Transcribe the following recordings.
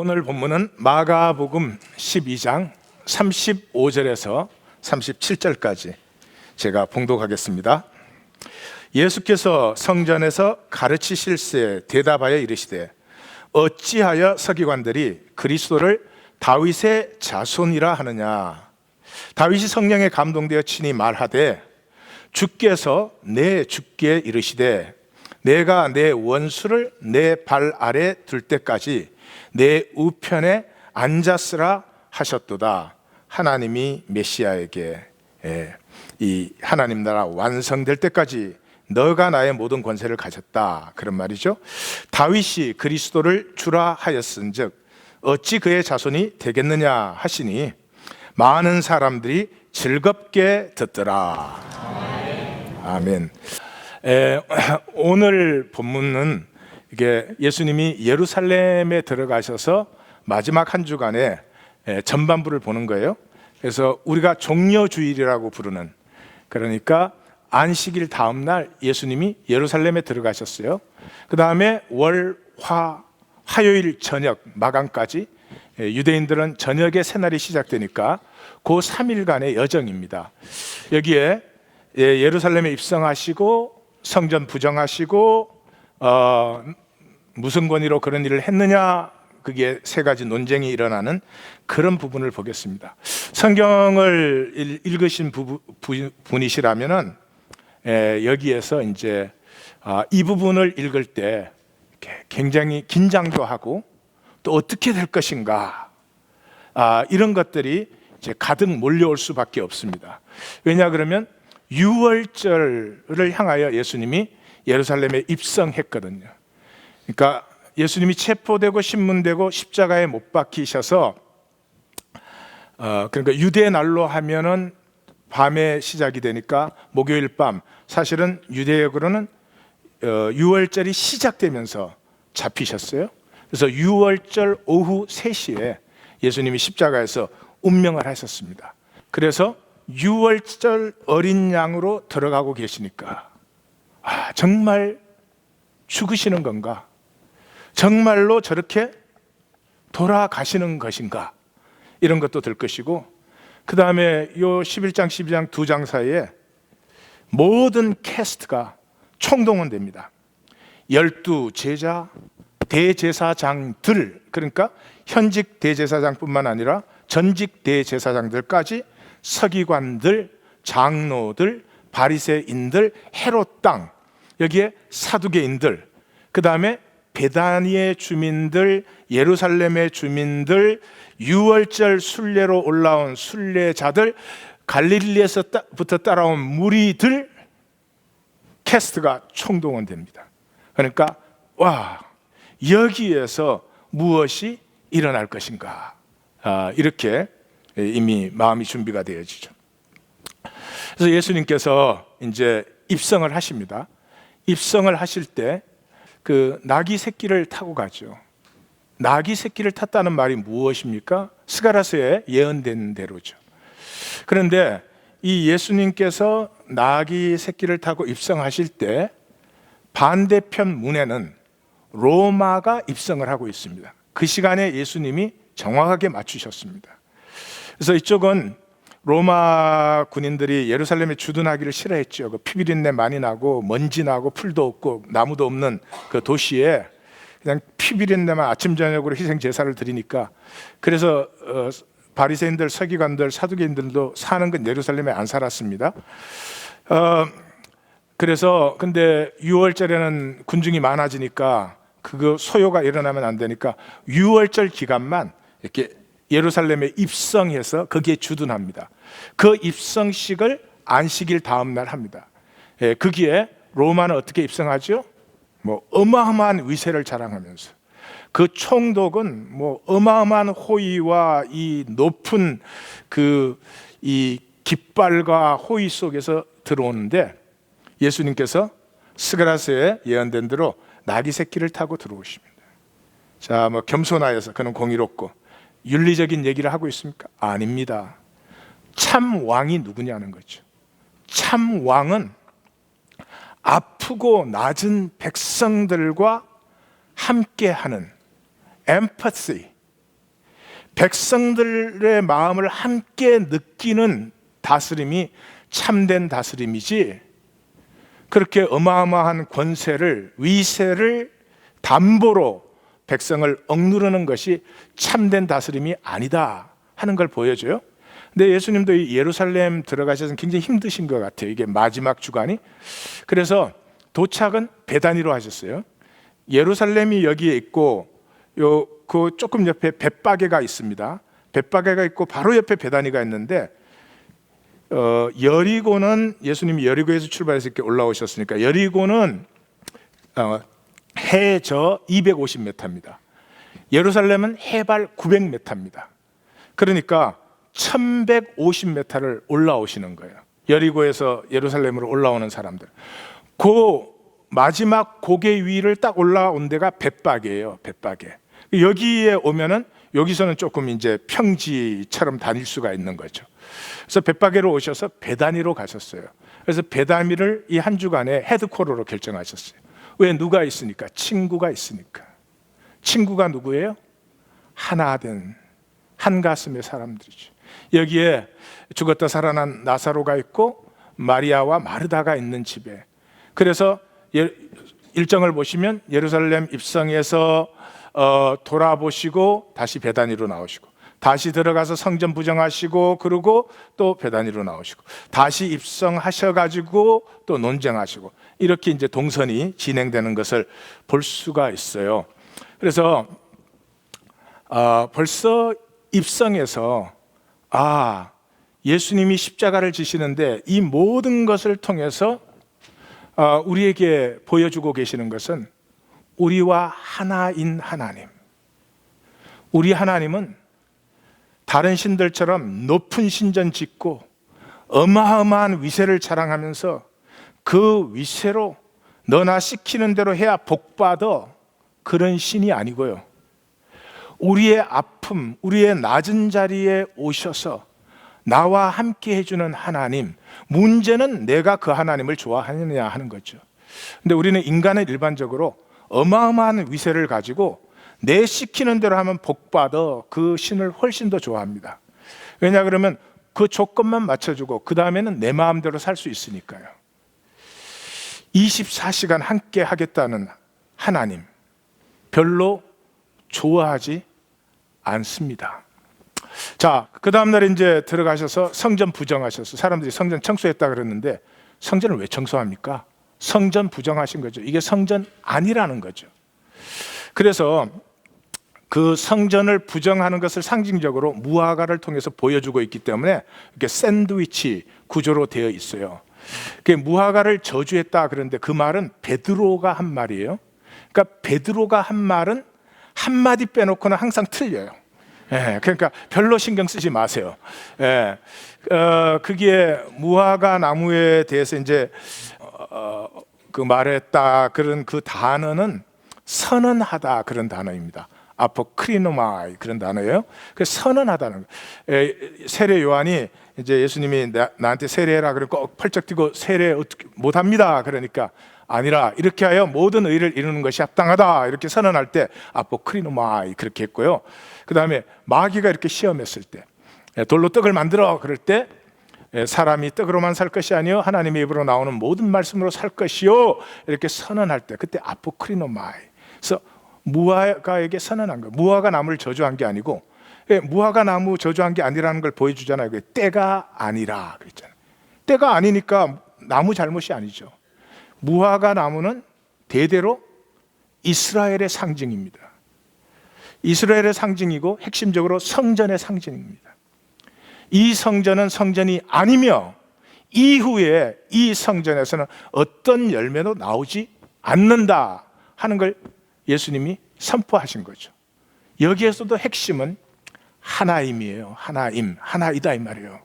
오늘 본문은 마가복음 12장 35절에서 37절까지 제가 봉독하겠습니다. 예수께서 성전에서 가르치실새 대답하여 이르시되 어찌하여 서기관들이 그리스도를 다윗의 자손이라 하느냐. 다윗이 성령에 감동되어 친히 말하되 주께서 내 주께 이르시되 내가 내 원수를 내 발 아래 둘 때까지 내 우편에 앉았으라 하셨도다. 하나님이 메시아에게 이 하나님 나라 완성될 때까지 너가 나의 모든 권세를 가졌다, 그런 말이죠. 다윗이 그리스도를 주라 하였은즉 어찌 그의 자손이 되겠느냐 하시니 많은 사람들이 즐겁게 듣더라. 아멘. 오늘 본문은 이게 예수님이 예루살렘에 들어가셔서 마지막 한 주간의 전반부를 보는 거예요. 그래서 우리가 종려주일이라고 부르는, 그러니까 안식일 다음 날 예수님이 예루살렘에 들어가셨어요. 그 다음에 월, 화, 화요일 저녁 마감까지 유대인들은 저녁에 새날이 시작되니까 그 3일간의 여정입니다. 여기에 예루살렘에 입성하시고 성전 부정하시고 무슨 권위로 그런 일을 했느냐, 그게 세 가지 논쟁이 일어나는 그런 부분을 보겠습니다. 성경을 읽으신 분이시라면은 여기에서 이제 이 부분을 읽을 때 굉장히 긴장도 하고 또 어떻게 될 것인가, 이런 것들이 이제 가득 몰려올 수밖에 없습니다. 왜냐 그러면 유월절을 향하여 예수님이 예루살렘에 입성했거든요. 그러니까 예수님이 체포되고 신문되고 십자가에 못 박히셔서 그러니까 유대 날로 하면은 밤에 시작이 되니까 목요일 밤, 사실은 유대역으로는 유월절이 시작되면서 잡히셨어요. 그래서 유월절 오후 3시에 예수님이 십자가에서 운명을 하셨습니다. 그래서 유월절 어린 양으로 들어가고 계시니까 정말 죽으시는 건가? 정말로 저렇게 돌아가시는 것인가? 이런 것도 들 것이고, 그 다음에 요 11장 12장 두 장 사이에 모든 캐스트가 총동원됩니다. 12 제자, 대제사장들, 그러니까 현직 대제사장뿐만 아니라 전직 대제사장들까지, 서기관들, 장로들, 바리새인들, 헤롯 땅, 여기에 사두개인들, 그 다음에 베다니의 주민들, 예루살렘의 주민들, 유월절 순례로 올라온 순례자들, 갈릴리에서부터 따라온 무리들, 캐스트가 총동원됩니다. 그러니까 여기에서 무엇이 일어날 것인가, 이렇게 이미 마음이 준비가 되어지죠. 그래서 예수님께서 이제 입성을 하십니다. 입성을 하실 때 그 나귀 새끼를 타고 가죠. 나귀 새끼를 탔다는 말이 무엇입니까? 스가랴서에 예언된 대로죠. 그런데 이 예수님께서 나귀 새끼를 타고 입성하실 때 반대편 문에는 로마가 입성을 하고 있습니다. 그 시간에 예수님이 정확하게 맞추셨습니다. 그래서 이쪽은 로마 군인들이 예루살렘에 주둔하기를 싫어했죠. 그 피비린내 많이 나고 먼지 나고 풀도 없고 나무도 없는 그 도시에 그냥 피비린내만 아침 저녁으로 희생 제사를 드리니까, 그래서 바리새인들, 서기관들, 사두개인들도 사는 건 예루살렘에 안 살았습니다. 그래서 근데 6월절에는 군중이 많아지니까 그거 소요가 일어나면 안 되니까 6월절 기간만 이렇게 예루살렘에 입성해서 거기에 주둔합니다. 그 입성식을 안식일 다음 날 합니다. 거기에 로마는 어떻게 입성하죠? 어마어마한 위세를 자랑하면서, 그 총독은 어마어마한 호의와 이 높은 이 깃발과 호의 속에서 들어오는데, 예수님께서 스가랴서에 예언된 대로 나귀 새끼를 타고 들어오십니다. 자, 겸손하여서 그는 공의롭고 윤리적인 얘기를 하고 있습니까? 아닙니다. 참 왕이 누구냐는 거죠. 참 왕은 아프고 낮은 백성들과 함께하는 empathy, 백성들의 마음을 함께 느끼는 다스림이 참된 다스림이지, 그렇게 어마어마한 권세를, 위세를 담보로 백성을 억누르는 것이 참된 다스림이 아니다 하는 걸 보여줘요. 근데 예수님도 이 예루살렘 들어가셔서 굉장히 힘드신 것 같아요. 이게 마지막 주간이. 그래서 도착은 베다니로 하셨어요. 예루살렘이 여기에 있고 그 조금 옆에 벳바게가 있습니다. 벳바게가 있고 바로 옆에 베다니가 있는데, 여리고는 예수님이 여리고에서 출발해서 이렇게 올라오셨으니까 여리고는 해저 250m입니다. 예루살렘은 해발 900m입니다. 그러니까 1150m를 올라오시는 거예요. 여리고에서 예루살렘으로 올라오는 사람들. 그 마지막 고개 위를 딱 올라온 데가 벳바게예요. 벳바게. 여기에 오면은 여기서는 조금 이제 평지처럼 다닐 수가 있는 거죠. 그래서 벳바게로 오셔서 베다니로 가셨어요. 그래서 베다니를 이 한 주간의 헤드코어로 결정하셨어요. 왜? 누가 있으니까? 친구가 있으니까. 친구가 누구예요? 하나 된 한 가슴의 사람들이죠. 여기에 죽었다 살아난 나사로가 있고 마리아와 마르다가 있는 집에, 그래서 일정을 보시면 예루살렘 입성해서 돌아보시고 다시 베다니로 나오시고, 다시 들어가서 성전 부정하시고, 그리고 또 베다니로 나오시고, 다시 입성하셔가지고 또 논쟁하시고, 이렇게 이제 동선이 진행되는 것을 볼 수가 있어요. 그래서 벌써 입성해서 예수님이 십자가를 지시는데 이 모든 것을 통해서 우리에게 보여주고 계시는 것은 우리와 하나인 하나님. 우리 하나님은 다른 신들처럼 높은 신전 짓고 어마어마한 위세를 자랑하면서 그 위세로 너나 시키는 대로 해야 복받아, 그런 신이 아니고요. 우리의 아픔, 우리의 낮은 자리에 오셔서 나와 함께 해주는 하나님. 문제는 내가 그 하나님을 좋아하느냐 하는 거죠. 근데 우리는 인간은 일반적으로 어마어마한 위세를 가지고 내 시키는 대로 하면 복받아 그 신을 훨씬 더 좋아합니다. 왜냐 그러면 그 조건만 맞춰주고 그 다음에는 내 마음대로 살 수 있으니까요. 24시간 함께 하겠다는 하나님 별로 좋아하지 않습니다. 자, 그 다음날 이제 들어가셔서 성전 부정하셔서 사람들이 성전 청소했다 그랬는데, 성전을 왜 청소합니까? 성전 부정하신 거죠. 이게 성전 아니라는 거죠. 그래서 그 성전을 부정하는 것을 상징적으로 무화과를 통해서 보여주고 있기 때문에 이렇게 샌드위치 구조로 되어 있어요. 무화과를 저주했다 그러는데 그 말은 베드로가 한 말이에요. 그러니까 베드로가 한 말은 한마디 빼놓고는 항상 틀려요. 그러니까 별로 신경 쓰지 마세요. 그게 무화과 나무에 대해서 이제 그 말했다 그런 그 단어는 선언하다 그런 단어입니다. 아포크리노마이 그런 단어예요. 그 선언하다는 거예요. 세례 요한이 이제 예수님이 나한테 세례해라 그러니까 꼭 펄쩍 뛰고 세례 어떻게 못합니다. 그러니까 아니라 이렇게 하여 모든 의를 이루는 것이 합당하다 이렇게 선언할 때 아포크리노마이 그렇게 했고요. 그 다음에 마귀가 이렇게 시험했을 때 돌로 떡을 만들어 그럴 때 사람이 떡으로만 살 것이 아니요 하나님의 입으로 나오는 모든 말씀으로 살 것이요 이렇게 선언할 때 그때 아포크리노마이. 그래서 무화과에게 선언한 거예요. 무화과 나무를 저주한 게 아니고, 무화과 나무 저주한 게 아니라는 걸 보여주잖아요. 때가 아니라 그랬잖아요. 때가 아니니까 나무 잘못이 아니죠. 무화과 나무는 대대로 이스라엘의 상징입니다. 이스라엘의 상징이고 핵심적으로 성전의 상징입니다. 이 성전은 성전이 아니며 이후에 이 성전에서는 어떤 열매도 나오지 않는다 하는 걸 예수님이 선포하신 거죠. 여기에서도 핵심은 하나임이에요. 하나임, 하나이다 이 말이에요.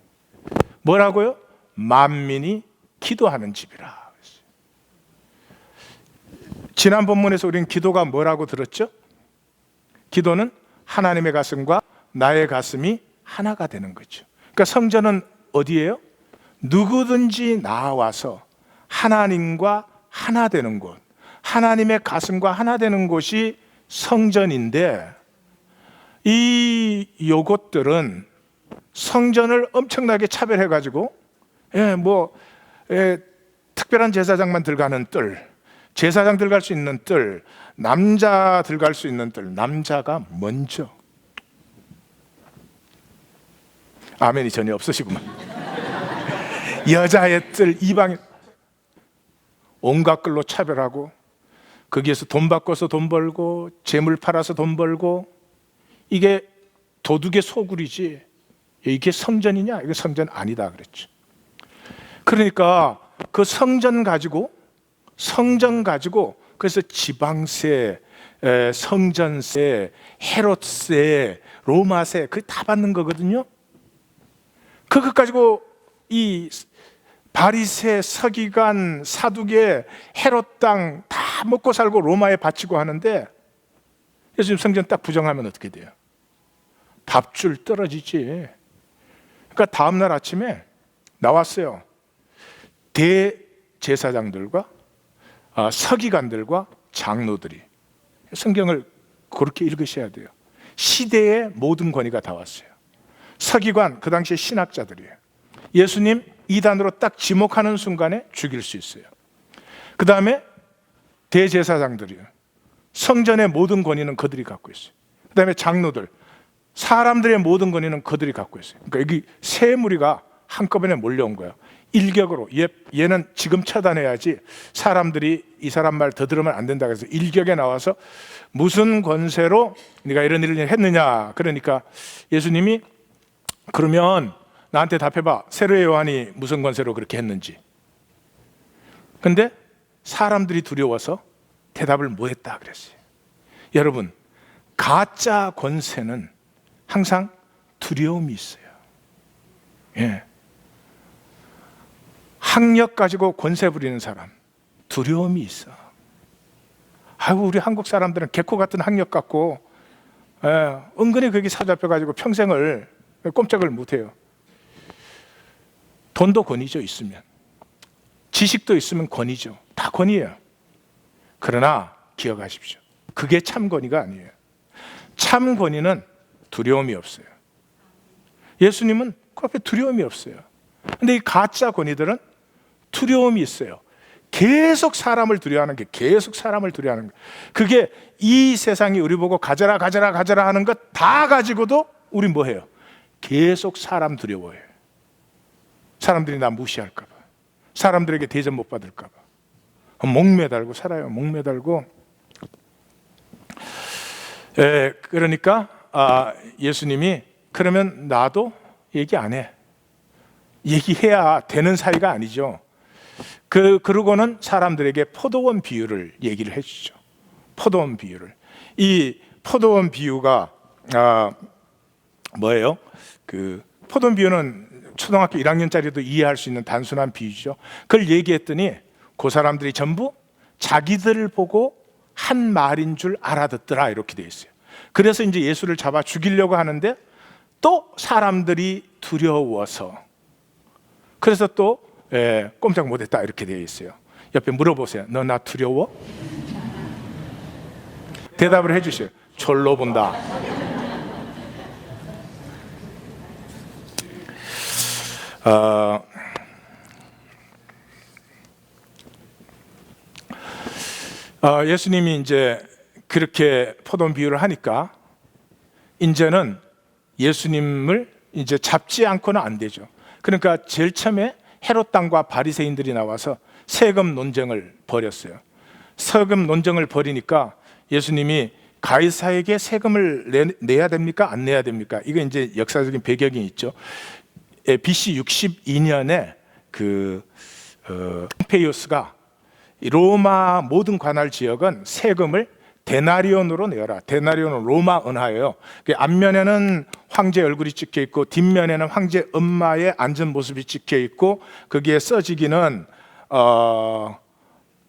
뭐라고요? 만민이 기도하는 집이라. 지난 본문에서 우리는 기도가 뭐라고 들었죠? 기도는 하나님의 가슴과 나의 가슴이 하나가 되는 거죠. 그러니까 성전은 어디예요? 누구든지 나와서 하나님과 하나 되는 곳, 하나님의 가슴과 하나 되는 곳이 성전인데, 요것들은 성전을 엄청나게 차별해가지고, 특별한 제사장만 들어가는 뜰, 제사장 들어갈 수 있는 뜰, 남자 들어갈 수 있는 뜰, 남자가 먼저. 아멘이 전혀 없으시구만. 여자의 뜰, 이방인, 온갖 걸로 차별하고, 거기에서 돈 바꿔서 돈 벌고, 재물 팔아서 돈 벌고, 이게 도둑의 소굴이지, 이게 성전이냐? 이게 성전 아니다 그랬죠. 그러니까 그 성전 가지고 그래서 지방세, 성전세, 헤롯세, 로마세, 그게 다 받는 거거든요. 그것 가지고 이 바리새, 서기관, 사두개, 헤롯 땅 다 먹고 살고 로마에 바치고 하는데, 요즘 성전 딱 부정하면 어떻게 돼요? 밥줄 떨어지지. 그러니까 다음날 아침에 나왔어요. 대제사장들과 서기관들과 장로들이. 성경을 그렇게 읽으셔야 돼요. 시대의 모든 권위가 다 왔어요. 서기관, 그 당시에 신학자들이에요. 예수님 이단으로 딱 지목하는 순간에 죽일 수 있어요. 그 다음에 대제사장들이에요. 성전의 모든 권위는 그들이 갖고 있어요. 그 다음에 장로들, 사람들의 모든 권위는 그들이 갖고 있어요. 그러니까 여기 세 무리가 한꺼번에 몰려온 거예요. 일격으로. 얘는 지금 처단해야지, 사람들이 이 사람 말 더 들으면 안 된다 그래서 일격에 나와서 무슨 권세로 네가 이런 일을 했느냐. 그러니까 예수님이 그러면 나한테 답해봐. 세례 요한이 무슨 권세로 그렇게 했는지. 근데 사람들이 두려워서 대답을 못했다 그랬어요. 여러분, 가짜 권세는 항상 두려움이 있어요. 학력 가지고 권세 부리는 사람, 두려움이 있어. 아이고, 우리 한국 사람들은 개코 같은 학력 갖고 은근히 그게 사잡혀가지고 평생을 꼼짝을 못해요. 돈도 권위죠, 있으면. 지식도 있으면 권위죠. 다 권위예요. 그러나 기억하십시오. 그게 참 권위가 아니에요. 참 권위는 두려움이 없어요. 예수님은 그 앞에 두려움이 없어요. 근데 이 가짜 권위들은 두려움이 있어요. 계속 사람을 두려워하는 게, 계속 사람을 두려워하는 게, 그게 이 세상이 우리 보고 가져라 가져라 가져라 하는 것 다 가지고도 우리 뭐 해요? 계속 사람 두려워해요. 사람들이 나 무시할까 봐, 사람들에게 대접 못 받을까 봐 목매달고 살아요. 목매달고. 그러니까 예수님이 그러면 나도 얘기 안 해. 얘기해야 되는 사이가 아니죠. 그러고는 사람들에게 포도원 비유를 얘기를 해주죠. 포도원 비유를. 이 포도원 비유가 뭐예요? 그 포도원 비유는 초등학교 1학년짜리도 이해할 수 있는 단순한 비유죠. 그걸 얘기했더니 그 사람들이 전부 자기들을 보고 한 말인 줄 알아듣더라, 이렇게 돼 있어요. 그래서 이제 예수를 잡아 죽이려고 하는데 또 사람들이 두려워서, 그래서 또 꼼짝 못했다, 이렇게 되어 있어요. 옆에 물어보세요. 너 나 두려워? 대답을 해주세요. 졸로 본다. 예수님이 이제 그렇게 포도원 비유를 하니까 이제는 예수님을 이제 잡지 않고는 안 되죠. 그러니까 제일 처음에 헤롯 당과 바리새인들이 나와서 세금 논쟁을 벌였어요. 세금 논쟁을 벌이니까 예수님이 가이사에게 세금을 내야 됩니까? 안 내야 됩니까? 이거 이제 역사적인 배경이 있죠. BC 62년에 폼페이오스가 로마 모든 관할 지역은 세금을 데나리온으로 내어라. 데나리온은 로마 은하예요. 앞면에는 황제 얼굴이 찍혀 있고 뒷면에는 황제 엄마의 앉은 모습이 찍혀 있고, 거기에 써지기는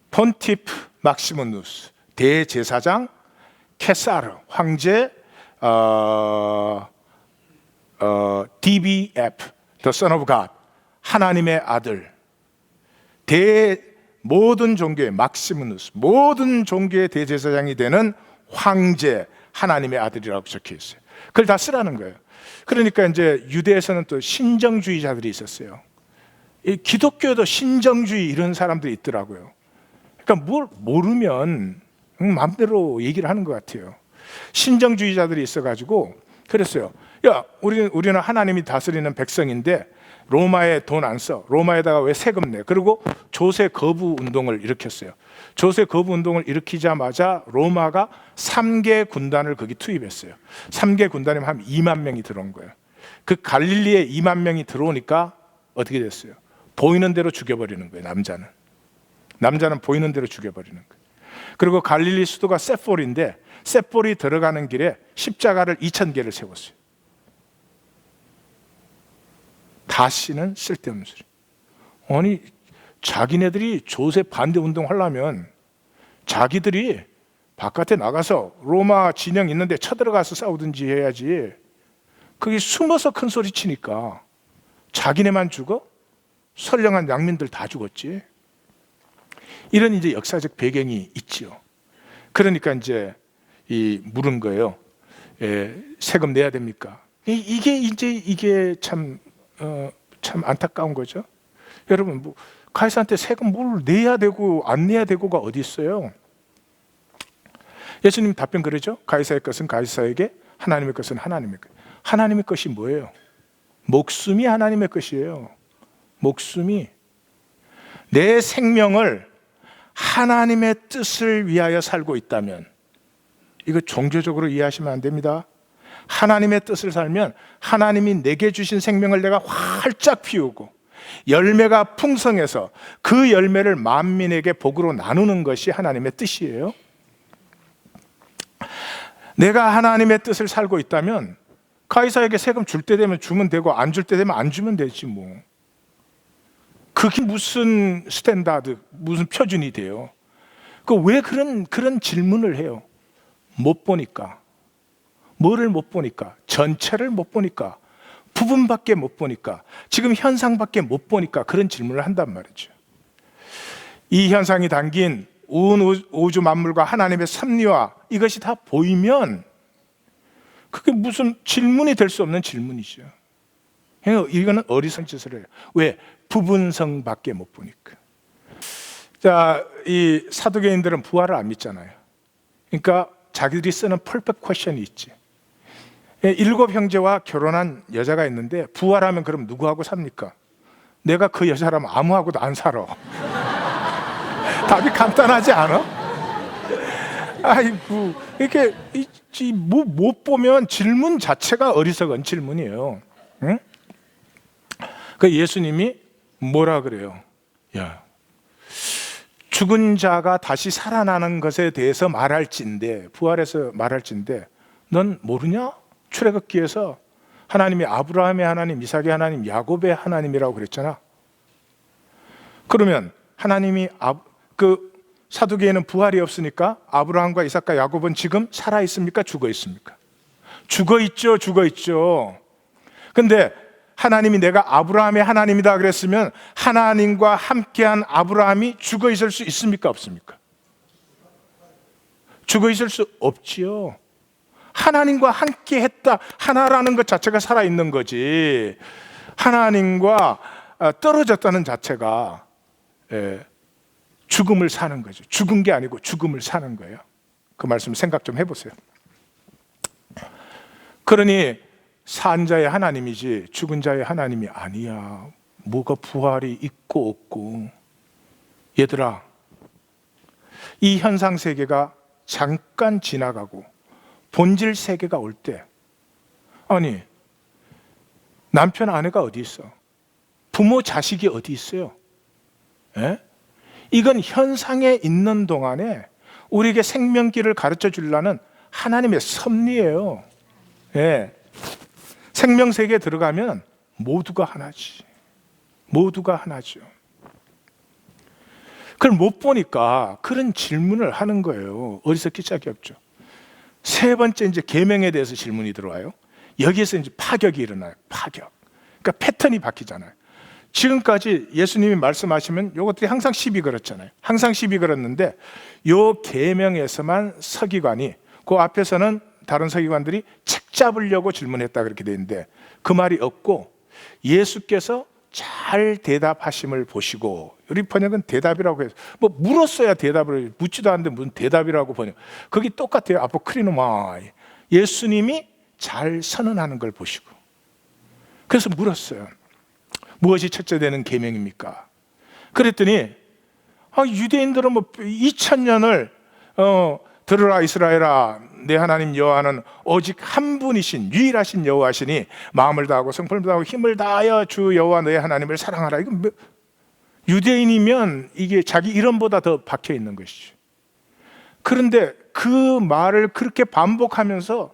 폰티프 막시무누스 대제사장, 케사르 황제, DBF The Son of God 하나님의 아들, 모든 종교의 막시무누스, 모든 종교의 대제사장이 되는 황제, 하나님의 아들이라고 적혀 있어요. 그걸 다 쓰라는 거예요. 그러니까 이제 유대에서는 또 신정주의자들이 있었어요. 이 기독교에도 신정주의 이런 사람들이 있더라고요. 그러니까 뭘 모르면 마음대로 얘기를 하는 것 같아요. 신정주의자들이 있어가지고 그랬어요. 야, 우리는 하나님이 다스리는 백성인데 로마에 돈 안 써. 로마에다가 왜 세금 내? 그리고 조세 거부 운동을 일으켰어요. 조세 거부 운동을 일으키자마자 로마가 3개 군단을 거기 투입했어요. 3개 군단이면 한 2만 명이 들어온 거예요. 그 갈릴리에 2만 명이 들어오니까 어떻게 됐어요? 보이는 대로 죽여버리는 거예요. 남자는 보이는 대로 죽여버리는 거예요. 그리고 갈릴리 수도가 세폴인데 세폴이 들어가는 길에 십자가를 2,000개를 세웠어요. 다시는 쓸데없는 소리. 아니, 자기네들이 조세 반대 운동 하려면 자기들이 바깥에 나가서 로마 진영 있는데 쳐들어가서 싸우든지 해야지. 그게 숨어서 큰 소리 치니까 자기네만 죽어? 선량한 양민들 다 죽었지. 이런 이제 역사적 배경이 있지요. 그러니까 이제 물은 거예요. 세금 내야 됩니까? 이게 참 안타까운 거죠. 여러분, 뭐 가이사한테 세금 뭘 내야 되고 안 내야 되고가 어디 있어요? 예수님 답변 그러죠. 가이사의 것은 가이사에게, 하나님의 것은 하나님의 것. 하나님의 것이 뭐예요? 목숨이 하나님의 것이에요. 목숨이. 내 생명을 하나님의 뜻을 위하여 살고 있다면, 이거 종교적으로 이해하시면 안 됩니다. 하나님의 뜻을 살면 하나님이 내게 주신 생명을 내가 활짝 피우고 열매가 풍성해서 그 열매를 만민에게 복으로 나누는 것이 하나님의 뜻이에요. 내가 하나님의 뜻을 살고 있다면 가이사에게 세금 줄 때 되면 주면 되고 안 줄 때 되면 안 주면 되지 뭐. 그게 무슨 스탠다드, 무슨 표준이 돼요? 왜 그런 질문을 해요? 못 보니까. 뭐를 못 보니까? 전체를 못 보니까, 부분밖에 못 보니까, 지금 현상밖에 못 보니까 그런 질문을 한단 말이죠. 이 현상이 담긴 온 우주 만물과 하나님의 섭리와 이것이 다 보이면 그게 무슨 질문이 될 수 없는 질문이죠. 이거는 어리석은 짓을 해요. 왜? 부분성밖에 못 보니까. 자, 이 사두개인들은 부활을 안 믿잖아요. 그러니까 자기들이 쓰는 퍼펙트 퀘션이 있지. 7 형제와 결혼한 여자가 있는데 부활하면 그럼 누구하고 삽니까? 내가 그 여자라면 아무하고도 안 살아. 답이 간단하지 않아? 아이고, 이렇게 못 보면 질문 자체가 어리석은 질문이에요. 응? 그 예수님이 뭐라 그래요? 야, 죽은 자가 다시 살아나는 것에 대해서 말할진데, 부활해서 말할진데 넌 모르냐? 출애굽기에서 하나님이 아브라함의 하나님, 이삭의 하나님, 야곱의 하나님이라고 그랬잖아. 그러면 하나님이 그 사두개에는 부활이 없으니까 아브라함과 이삭과 야곱은 지금 살아 있습니까? 죽어 있습니까? 죽어 있죠. 근데 하나님이 내가 아브라함의 하나님이다 그랬으면 하나님과 함께한 아브라함이 죽어 있을 수 있습니까? 없습니까? 죽어 있을 수 없지요. 하나님과 함께 했다, 하나라는 것 자체가 살아있는 거지, 하나님과 떨어졌다는 자체가 죽음을 사는 거죠. 죽은 게 아니고 죽음을 사는 거예요. 그 말씀 생각 좀 해보세요. 그러니 산 자의 하나님이지 죽은 자의 하나님이 아니야. 뭐가 부활이 있고 없고. 얘들아, 이 현상 세계가 잠깐 지나가고 본질 세계가 올 때, 아니, 남편 아내가 어디 있어? 부모 자식이 어디 있어요? 에? 이건 현상에 있는 동안에 우리에게 생명길을 가르쳐 주려는 하나님의 섭리예요. 예. 생명 세계에 들어가면 모두가 하나지. 모두가 하나죠. 그걸 못 보니까 그런 질문을 하는 거예요. 어리석기 짝이 없죠. 세 번째 이제 계명에 대해서 질문이 들어와요. 여기에서 이제 파격이 일어나요. 파격. 그러니까 패턴이 바뀌잖아요. 지금까지 예수님이 말씀하시면 이것들이 항상 시비 걸었잖아요. 항상 시비 걸었는데 요 계명에서만 서기관이, 그 앞에서는 다른 서기관들이 붙잡으려고 질문했다 그렇게 되어 있는데 그 말이 없고 예수께서 잘 대답하심을 보시고, 우리 번역은 대답이라고 해서 뭐 물었어야 대답을, 묻지도 않는데 무슨 대답이라고 번역. 거기 똑같아요. 아포크리노마이. 예수님이 잘 선언하는 걸 보시고 그래서 물었어요. 무엇이 첫째 되는 계명입니까? 그랬더니 유대인들은 뭐 2000년을 들으라 이스라엘아, 내 하나님 여호와는 오직 한 분이신 유일하신 여호와시니 마음을 다하고 성품을 다하고 힘을 다하여 주 여호와 너의 하나님을 사랑하라. 이거 유대인이면 이게 자기 이름보다 더 박혀 있는 것이죠. 그런데 그 말을 그렇게 반복하면서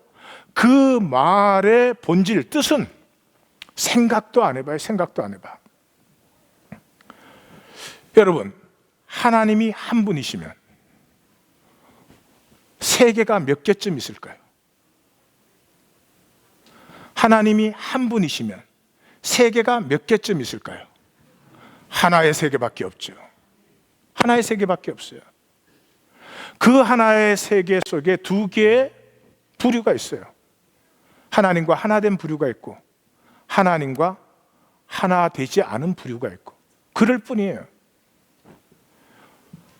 그 말의 본질, 뜻은 생각도 안 해봐요. 생각도 안 해봐. 여러분, 하나님이 한 분이시면 세계가 몇 개쯤 있을까요? 하나님이 한 분이시면 세계가 몇 개쯤 있을까요? 하나의 세계밖에 없죠. 하나의 세계밖에 없어요. 그 하나의 세계 속에 두 개의 부류가 있어요. 하나님과 하나 된 부류가 있고 하나님과 하나 되지 않은 부류가 있고, 그럴 뿐이에요.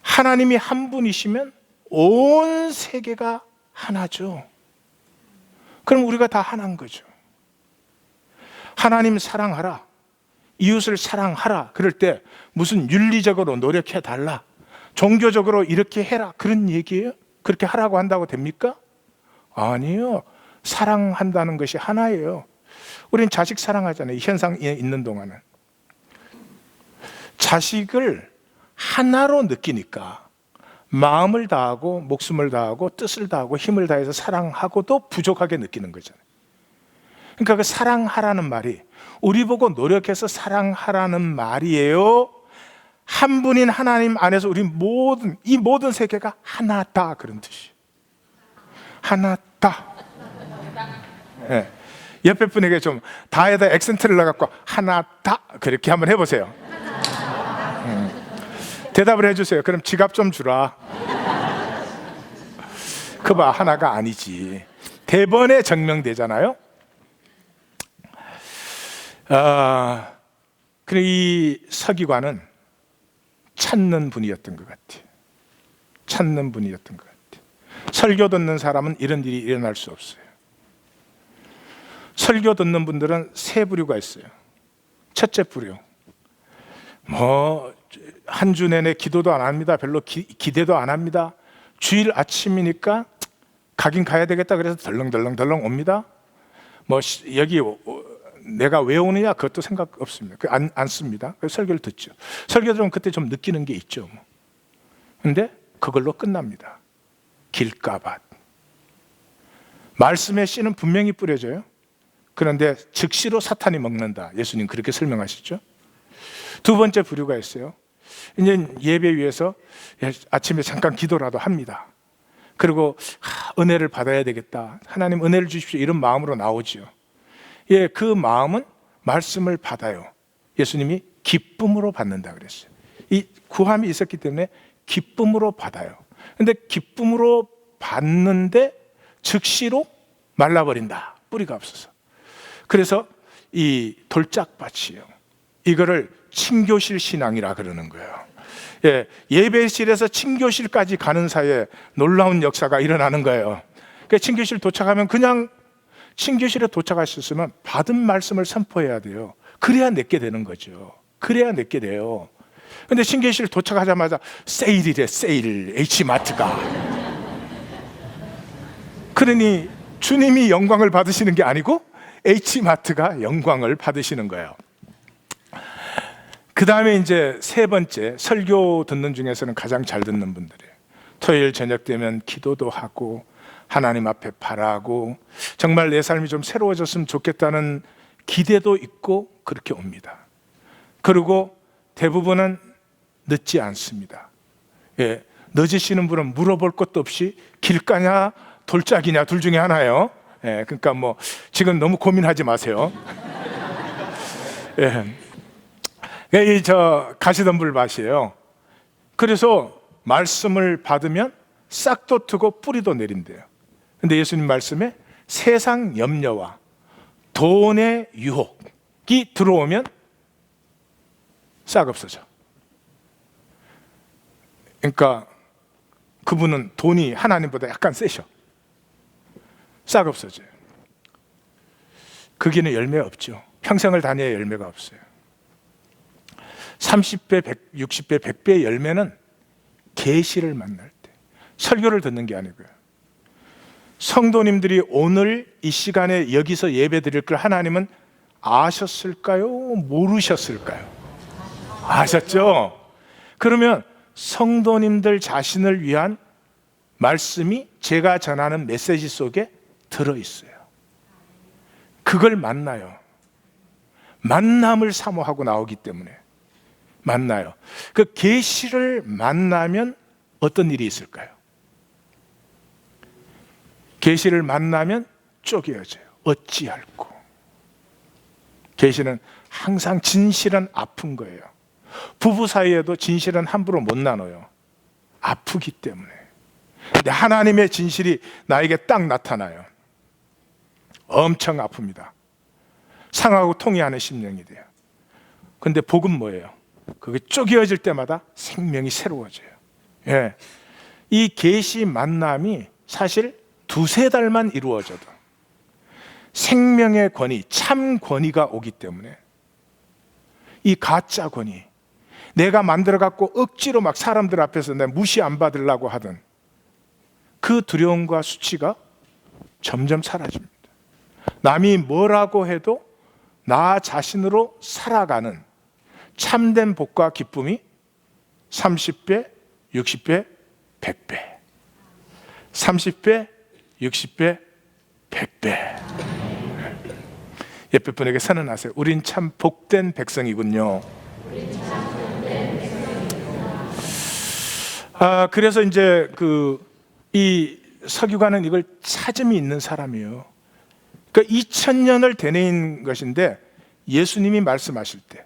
하나님이 한 분이시면 온 세계가 하나죠. 그럼 우리가 다 하나인 거죠. 하나님 사랑하라, 이웃을 사랑하라 그럴 때 무슨 윤리적으로 노력해 달라, 종교적으로 이렇게 해라 그런 얘기예요? 그렇게 하라고 한다고 됩니까? 아니에요. 사랑한다는 것이 하나예요. 우리는 자식 사랑하잖아요. 현상에 있는 동안은. 자식을 하나로 느끼니까 마음을 다하고 목숨을 다하고 뜻을 다하고 힘을 다해서 사랑하고도 부족하게 느끼는 거잖아요. 그러니까 그 사랑하라는 말이 우리 보고 노력해서 사랑하라는 말이에요. 한 분인 하나님 안에서 우리 이 모든 세계가 하나다 그런 뜻이에요. 하나다. 네. 옆에 분에게 좀 다에다 액센트를 넣어갖고 하나다 그렇게 한번 해보세요. 대답을 해주세요. 그럼 지갑 좀 주라. 그봐, 하나가 아니지. 대번에 증명되잖아요. 그래, 이 서기관은 찾는 분이었던 것 같아요. 찾는 분이었던 것 같아요. 설교 듣는 사람은 이런 일이 일어날 수 없어요. 설교 듣는 분들은 세 부류가 있어요. 첫째 부류, 한 주 내내 기도도 안 합니다. 별로 기대도 안 합니다. 주일 아침이니까 가긴 가야 되겠다 그래서 덜렁덜렁 옵니다. 여기 내가 왜 오느냐 그것도 생각 없습니다. 안 씁니다. 설교를 듣죠. 설교 들으면 그때 좀 느끼는 게 있죠. 근데 그걸로 끝납니다. 길가밭. 말씀의 씨는 분명히 뿌려져요. 그런데 즉시로 사탄이 먹는다. 예수님 그렇게 설명하시죠. 두 번째 부류가 있어요. 이제 예배 위에서 아침에 잠깐 기도라도 합니다. 그리고 은혜를 받아야 되겠다. 하나님 은혜를 주십시오. 이런 마음으로 나오지요. 예, 그 마음은 말씀을 받아요. 예수님이 기쁨으로 받는다 그랬어요. 이 구함이 있었기 때문에 기쁨으로 받아요. 근데 기쁨으로 받는데 즉시로 말라버린다. 뿌리가 없어서. 그래서 이 돌짝밭이에요. 이거를 친교실 신앙이라 그러는 거예요. 예, 예배실에서 친교실까지 가는 사이에 놀라운 역사가 일어나는 거예요. 그러니까 친교실 도착하면 그냥 친교실에 도착하셨으면 받은 말씀을 선포해야 돼요. 그래야 내게 되는 거죠. 그래야 내게 돼요. 근데 친교실 도착하자마자 세일이래, 세일, H마트가. 그러니 주님이 영광을 받으시는 게 아니고 H마트가 영광을 받으시는 거예요. 그 다음에 이제 세 번째, 설교 듣는 중에서는 가장 잘 듣는 분들이에요. 토요일 저녁 되면 기도도 하고 하나님 앞에 바라고 정말 내 삶이 좀 새로워졌으면 좋겠다는 기대도 있고 그렇게 옵니다. 그리고 대부분은 늦지 않습니다. 예, 늦으시는 분은 물어볼 것도 없이 길가냐 돌짝이냐 둘 중에 하나예요. 예, 그러니까 지금 너무 고민하지 마세요. 예. 가시던 불밭이에요. 그래서 말씀을 받으면 싹도 트고 뿌리도 내린대요. 근데 예수님 말씀에 세상 염려와 돈의 유혹이 들어오면 싹 없어져. 그러니까 그분은 돈이 하나님보다 약간 세셔. 싹 없어져요. 거기는 열매 없죠. 평생을 다녀야 열매가 없어요. 30배, 60배, 100배의 열매는 계시를 만날 때, 설교를 듣는 게 아니고요. 성도님들이 오늘 이 시간에 여기서 예배 드릴 걸 하나님은 아셨을까요? 모르셨을까요? 아셨죠? 그러면 성도님들 자신을 위한 말씀이 제가 전하는 메시지 속에 들어있어요. 그걸 만나요. 만남을 사모하고 나오기 때문에 만나요. 그 계시를 만나면 어떤 일이 있을까요? 계시를 만나면 쪼개어져요. 어찌할꼬. 계시는 항상 진실은 아픈 거예요. 부부 사이에도 진실은 함부로 못 나눠요. 아프기 때문에. 근데 하나님의 진실이 나에게 딱 나타나요. 엄청 아픕니다. 상하고 통해하는 심령이 돼요. 근데 복은 뭐예요? 그게 쪼개어질 때마다 생명이 새로워져요. 예. 이 계시 만남이 사실 2-3달만 이루어져도 생명의 권위, 참 권위가 오기 때문에 이 가짜 권위, 내가 만들어갖고 억지로 막 사람들 앞에서 내 무시 안 받으려고 하던 그 두려움과 수치가 점점 사라집니다. 남이 뭐라고 해도 나 자신으로 살아가는 참된 복과 기쁨이 30배, 60배, 100배. 30배, 60배, 100배. 옆에 분에게 선언하세요. 우린 참 복된 백성이군요. 그래서 이제 이 서기관은 이걸 찾음이 있는 사람이에요. 그러니까 2000년을 되뇌인 것인데 예수님이 말씀하실 때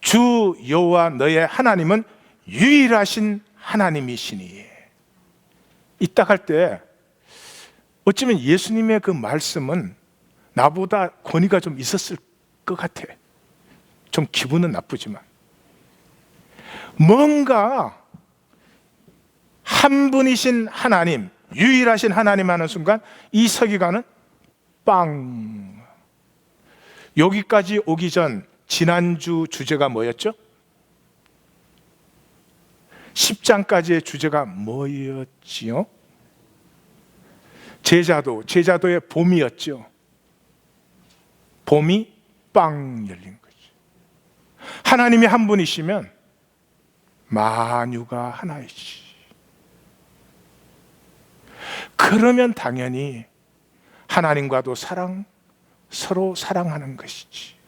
주 여호와 너의 하나님은 유일하신 하나님이시니, 이 딱 할 때 어쩌면 예수님의 그 말씀은 나보다 권위가 좀 있었을 것 같아. 좀 기분은 나쁘지만 뭔가 한 분이신 하나님, 유일하신 하나님 하는 순간 이 서기관은 빵. 여기까지 오기 전 지난주 주제가 뭐였죠? 10장까지의 주제가 뭐였지요? 제자도의 봄이었죠. 봄이 빵 열린 거죠. 하나님이 한 분이시면 만유가 하나이지. 그러면 당연히 하나님과도 서로 사랑하는 것이지.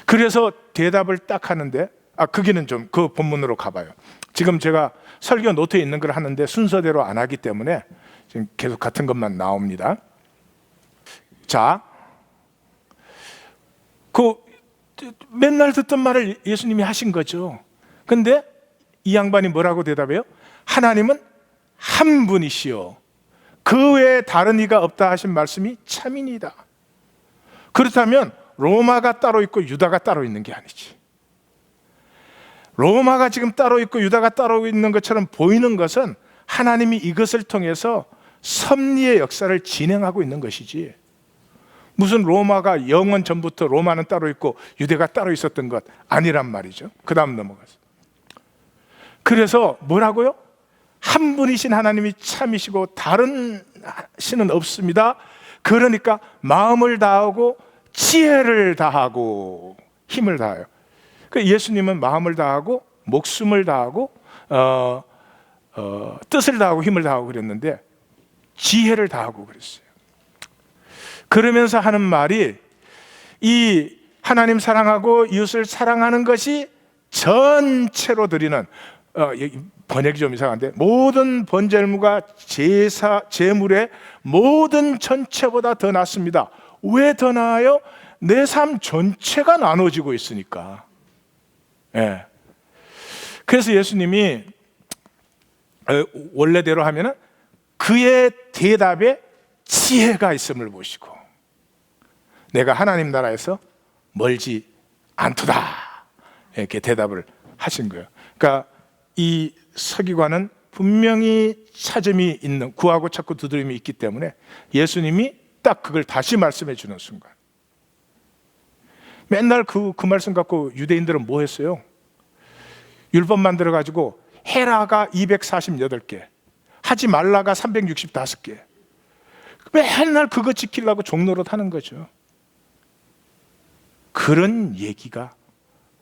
그래서 대답을 딱 하는데, 거기는 좀 그 본문으로 가봐요. 지금 제가 설교 노트에 있는 걸 하는데 순서대로 안 하기 때문에 지금 계속 같은 것만 나옵니다. 자, 맨날 듣던 말을 예수님이 하신 거죠. 근데 이 양반이 뭐라고 대답해요? 하나님은 한 분이시요 그 외에 다른 이가 없다 하신 말씀이 참이니다. 그렇다면 로마가 따로 있고 유다가 따로 있는 게 아니지. 로마가 지금 따로 있고 유다가 따로 있는 것처럼 보이는 것은 하나님이 이것을 통해서 섭리의 역사를 진행하고 있는 것이지, 무슨 로마가 영원 전부터 로마는 따로 있고 유대가 따로 있었던 것 아니란 말이죠. 그 다음 넘어가서 그래서 뭐라고요? 한 분이신 하나님이 참이시고 다른 신은 없습니다. 그러니까 마음을 다하고 지혜를 다하고 힘을 다해요. 예수님은 마음을 다하고 목숨을 다하고 뜻을 다하고 힘을 다하고 그랬는데 지혜를 다하고 그랬어요. 그러면서 하는 말이, 이 하나님 사랑하고 이웃을 사랑하는 것이 전체로 드리는, 번역이 좀 이상한데, 모든 번제물과 제물의 모든 전체보다 더 낫습니다. 왜 더 나아요? 내 삶 전체가 나눠지고 있으니까. 예. 그래서 예수님이 원래대로 하면은 그의 대답에 지혜가 있음을 보시고 내가 하나님 나라에서 멀지 않도다, 이렇게 대답을 하신 거예요. 그러니까 이 서기관은 분명히 찾음이 있는, 구하고 찾고 두드림이 있기 때문에 예수님이 딱 그걸 다시 말씀해 주는 순간, 맨날 그 말씀 갖고 유대인들은 뭐 했어요? 율법 만들어 가지고 헤라가 248개, 하지 말라가 365개, 맨날 그거 지키려고 종노릇 하는 거죠. 그런 얘기가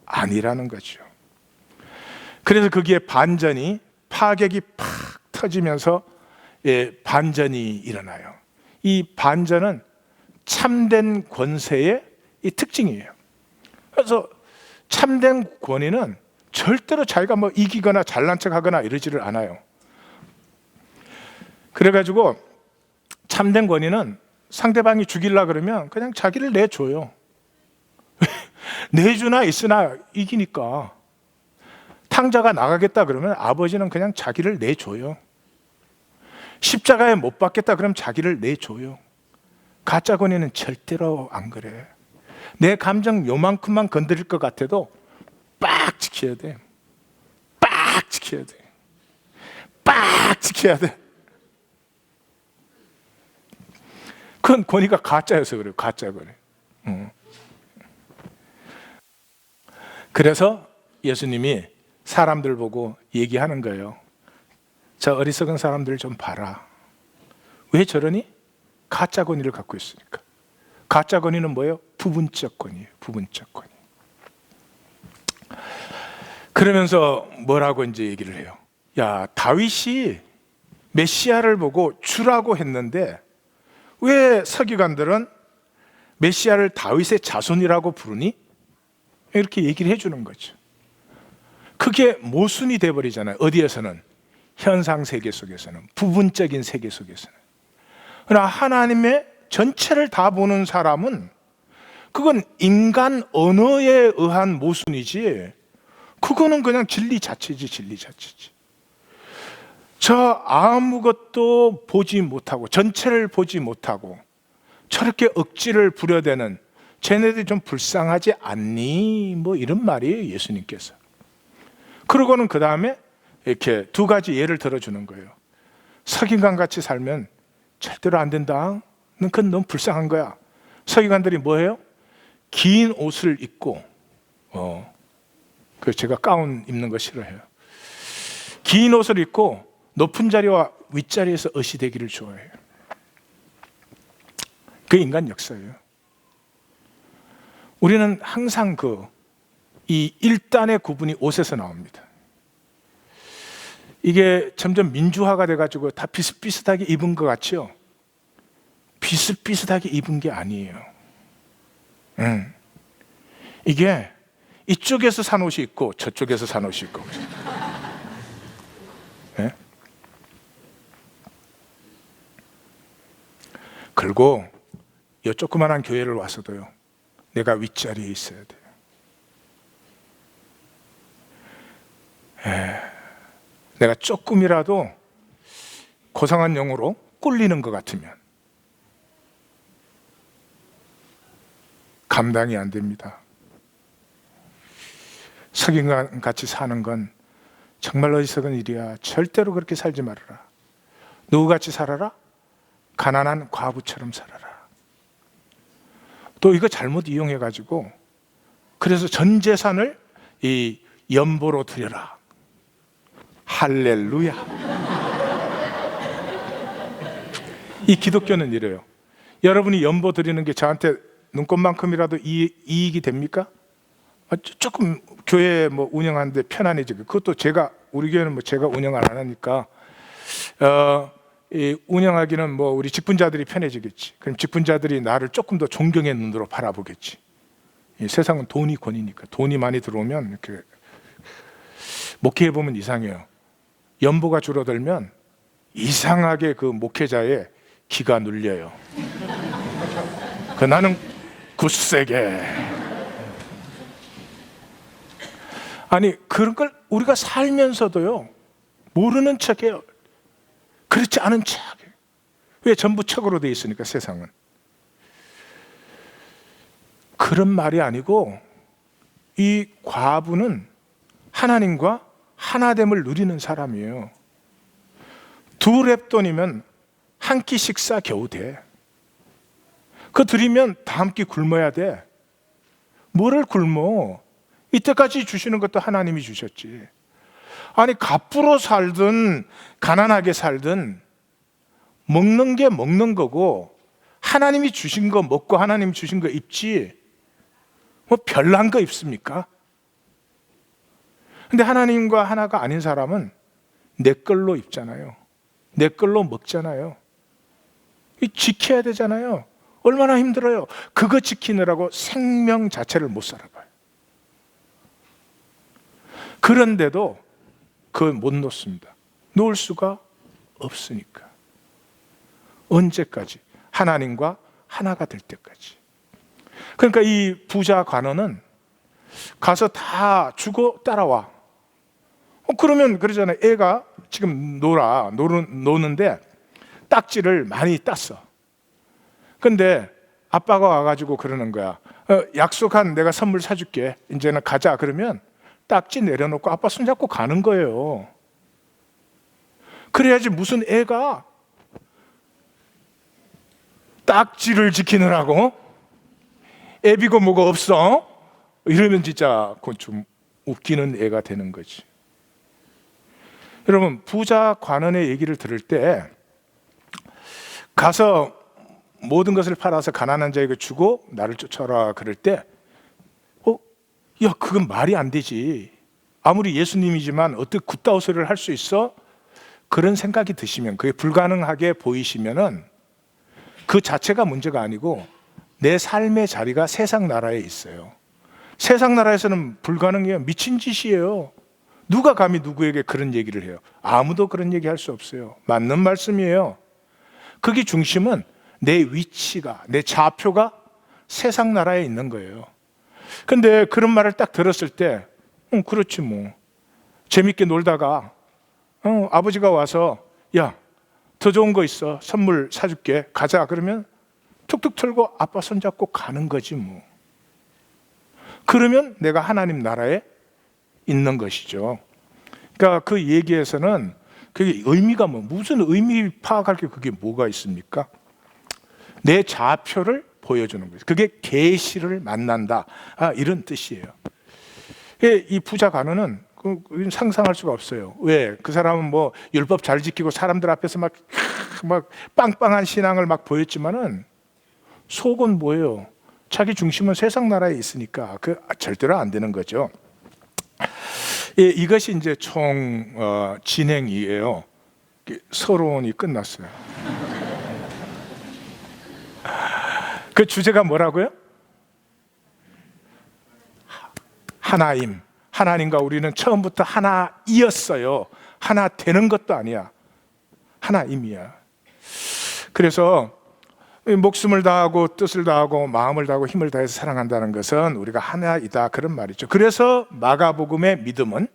아니라는 거죠. 그래서 거기에 반전이, 파격이 팍 터지면서 반전이 일어나요. 이 반전은 참된 권세의 이 특징이에요. 그래서 참된 권위는 절대로 자기가 뭐 이기거나 잘난 척하거나 이러지를 않아요. 그래가지고 참된 권위는 상대방이 죽이려 그러면 그냥 자기를 내줘요. 내주나 있으나 이기니까. 탕자가 나가겠다 그러면 아버지는 그냥 자기를 내줘요. 십자가에 못 박겠다 그러면 자기를 내줘요. 가짜 권위는 절대로 안 그래. 내 감정 요만큼만 건드릴 것 같아도 빡 지켜야 돼. 빡 지켜야 돼. 빡 지켜야 돼. 그건 권위가 가짜여서 그래요. 가짜 권위. 그래서 예수님이 사람들 보고 얘기하는 거예요. 저 어리석은 사람들 좀 봐라. 왜 저러니? 가짜 권위를 갖고 있으니까. 가짜 권위는 뭐예요? 부분적 권위예요. 부분적 권위. 그러면서 뭐라고 이제 얘기를 해요? 야, 다윗이 메시아를 보고 주라고 했는데 왜 서기관들은 메시아를 다윗의 자손이라고 부르니? 이렇게 얘기를 해주는 거죠. 그게 모순이 돼버리잖아요. 어디에서는? 현상 세계 속에서는, 부분적인 세계 속에서는. 그러나 하나님의 전체를 다 보는 사람은 그건 인간 언어에 의한 모순이지, 그거는 그냥 진리 자체지. 진리 자체지. 저 아무것도 보지 못하고, 전체를 보지 못하고 저렇게 억지를 부려대는 쟤네들이 좀 불쌍하지 않니? 뭐 이런 말이에요, 예수님께서. 그러고는 그 다음에 이렇게 두 가지 예를 들어주는 거예요. 서기관 같이 살면 절대로 안 된다. 그건 너무 불쌍한 거야. 서기관들이 뭐예요? 긴 옷을 입고, 그 제가 가운 입는 거 싫어해요. 긴 옷을 입고 높은 자리와 윗자리에서 어시되기를 좋아해요. 그 인간 역사예요. 우리는 항상 이 일단의 구분이 옷에서 나옵니다. 이게 점점 민주화가 돼가지고 다 비슷비슷하게 입은 것 같죠? 비슷비슷하게 입은 게 아니에요. 이게 이쪽에서 산 옷이 있고 저쪽에서 산 옷이 있고. 네? 그리고 이 조그만한 교회를 와서도요, 내가 윗자리에 있어야 돼요. 내가 조금이라도 고상한 영으로 꿀리는 것 같으면 감당이 안 됩니다. 서기관 같이 사는 건 정말 어리석은 일이야. 절대로 그렇게 살지 말아라. 누구같이 살아라? 가난한 과부처럼 살아라. 또 이거 잘못 이용해가지고 그래서 전 재산을 이 연보로 드려라. 할렐루야. 이 기독교는 이래요. 여러분이 연보 드리는 게 저한테 눈곱만큼이라도 이익이 됩니까? 조금 교회 뭐 운영하는데 편안해지고, 그것도 우리 교회는 뭐 제가 운영을 안 하니까 운영하기는 뭐 우리 직분자들이 편해지겠지. 그럼 직분자들이 나를 조금 더 존경의 눈으로 바라보겠지. 이 세상은 돈이 권이니까. 돈이 많이 들어오면 이렇게 목회해 보면 이상해요. 연보가 줄어들면 이상하게 그 목회자의 기가 눌려요. 나는 굳세게. 아니, 그런 걸 우리가 살면서도요, 모르는 척해요. 그렇지 않은 척. 왜? 전부 척으로 돼 있으니까 세상은. 그런 말이 아니고 이 과부는 하나님과 하나됨을 누리는 사람이에요. 2렙돈이면 한 끼 식사 겨우 돼. 그거 드리면 다음 끼 굶어야 돼. 뭐를 굶어? 이때까지 주시는 것도 하나님이 주셨지. 아니, 갑부로 살든 가난하게 살든 먹는 게 먹는 거고, 하나님이 주신 거 먹고 하나님이 주신 거 입지 뭐 별난 거 입습니까? 근데 하나님과 하나가 아닌 사람은 내 걸로 입잖아요. 내 걸로 먹잖아요. 지켜야 되잖아요. 얼마나 힘들어요. 그거 지키느라고 생명 자체를 못 살아봐요. 그런데도 그걸 못 놓습니다. 놓을 수가 없으니까. 언제까지? 하나님과 하나가 될 때까지. 그러니까 이 부자 관원은 가서 다 주고 따라와. 그러면 그러잖아요. 애가 지금 노는데 딱지를 많이 땄어. 근데 아빠가 와가지고 그러는 거야. 약속한 내가 선물 사줄게. 이제는 가자. 그러면 딱지 내려놓고 아빠 손잡고 가는 거예요. 그래야지 무슨 애가 딱지를 지키느라고 애비고 뭐가 없어? 이러면 진짜 그건 좀 웃기는 애가 되는 거지. 여러분, 부자 관원의 얘기를 들을 때 가서 모든 것을 팔아서 가난한 자에게 주고 나를 쫓아라 그럴 때 야, 그건 말이 안 되지. 아무리 예수님이지만 어떻게 굿다우 소리를 할 수 있어? 그런 생각이 드시면, 그게 불가능하게 보이시면은 그 자체가 문제가 아니고 내 삶의 자리가 세상 나라에 있어요. 세상 나라에서는 불가능해요. 미친 짓이에요. 누가 감히 누구에게 그런 얘기를 해요? 아무도 그런 얘기 할 수 없어요. 맞는 말씀이에요. 거기 중심은 내 위치가, 내 좌표가 세상 나라에 있는 거예요. 근데 그런 말을 딱 들었을 때 그렇지 뭐. 재밌게 놀다가 아버지가 와서 야, 더 좋은 거 있어. 선물 사줄게. 가자. 그러면 툭툭 털고 아빠 손잡고 가는 거지 뭐. 그러면 내가 하나님 나라에 있는 것이죠. 그러니까 그 얘기에서는 그게 의미가 무슨 의미 파악할 게 그게 뭐가 있습니까? 내 좌표를 보여주는 거죠. 그게 계시를 만난다. 이런 뜻이에요. 이 부자 관원은 상상할 수가 없어요. 왜? 그 사람은 뭐 율법 잘 지키고 사람들 앞에서 막 빵빵한 신앙을 막 보였지만은 속은 뭐예요? 자기 중심은 세상 나라에 있으니까 그 절대로 안 되는 거죠. 이것이 이제 총 진행이에요. 서론이 끝났어요. 그 주제가 뭐라고요? 하나임. 하나님과 우리는 처음부터 하나이었어요. 하나 되는 것도 아니야. 하나임이야. 그래서 목숨을 다하고 뜻을 다하고 마음을 다하고 힘을 다해서 사랑한다는 것은 우리가 하나이다, 그런 말이죠. 그래서 마가복음의 믿음은,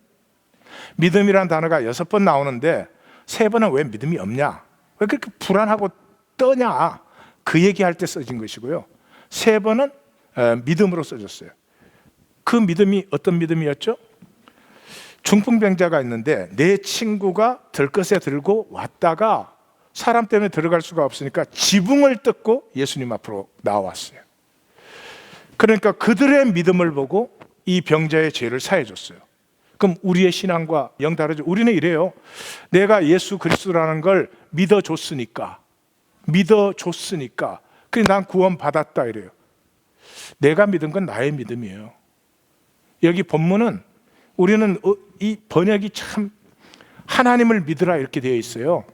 믿음이란 단어가 6번 나오는데 3번은 왜 믿음이 없냐, 왜 그렇게 불안하고 떠냐, 그 얘기할 때 써진 것이고요. 3번은 믿음으로 써졌어요. 그 믿음이 어떤 믿음이었죠? 중풍병자가 있는데 내 친구가 들것에 들고 왔다가 사람 때문에 들어갈 수가 없으니까 지붕을 뜯고 예수님 앞으로 나왔어요. 그러니까 그들의 믿음을 보고 이 병자의 죄를 사해 줬어요. 그럼 우리의 신앙과 영 다르죠. 우리는 이래요. 내가 예수 그리스도라는 걸 믿어줬으니까 그래 난 구원 받았다 이래요. 내가 믿은 건 나의 믿음이에요. 여기 본문은 우리는 이 번역이 참 하나님을 믿으라 이렇게 되어 있어요.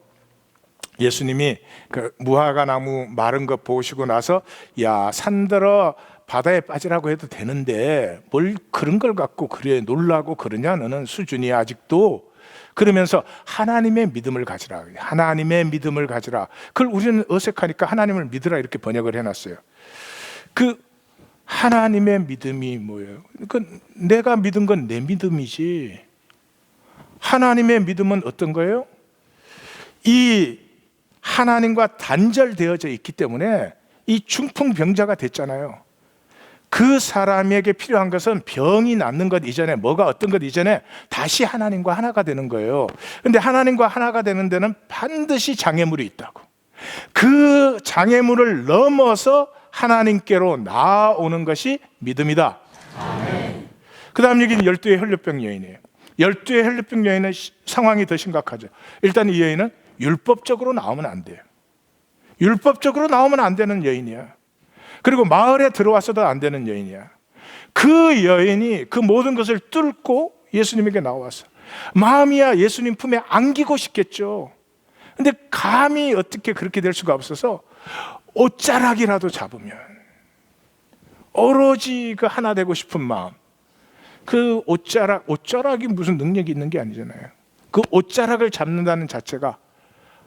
예수님이 그 무화과 나무 마른 거 보시고 나서 야, 산들어 바다에 빠지라고 해도 되는데 뭘 그런 걸 갖고 그래 놀라고 그러냐, 너는 수준이 아직도. 그러면서 하나님의 믿음을 가지라, 하나님의 믿음을 가지라. 그걸 우리는 어색하니까 하나님을 믿으라 이렇게 번역을 해놨어요. 그 하나님의 믿음이 뭐예요? 그 내가 믿은 건 내 믿음이지. 하나님의 믿음은 어떤 거예요? 이 하나님과 단절되어져 있기 때문에 이 중풍병자가 됐잖아요. 그 사람에게 필요한 것은 병이 낫는 것 이전에, 뭐가 어떤 것 이전에 다시 하나님과 하나가 되는 거예요. 근데 하나님과 하나가 되는 데는 반드시 장애물이 있다고. 그 장애물을 넘어서 하나님께로 나아오는 것이 믿음이다. 그 다음 얘기는 12의 혈류병 여인이에요. 12의 혈류병 여인은 상황이 더 심각하죠. 일단 이 여인은 율법적으로 나오면 안 돼요. 율법적으로 나오면 안 되는 여인이야. 그리고 마을에 들어와서도 안 되는 여인이야. 그 여인이 그 모든 것을 뚫고 예수님에게 나왔어. 마음이야 예수님 품에 안기고 싶겠죠. 근데 감히 어떻게 그렇게 될 수가 없어서 옷자락이라도 잡으면, 오로지 그 하나 되고 싶은 마음, 그 옷자락이 무슨 능력이 있는 게 아니잖아요. 그 옷자락을 잡는다는 자체가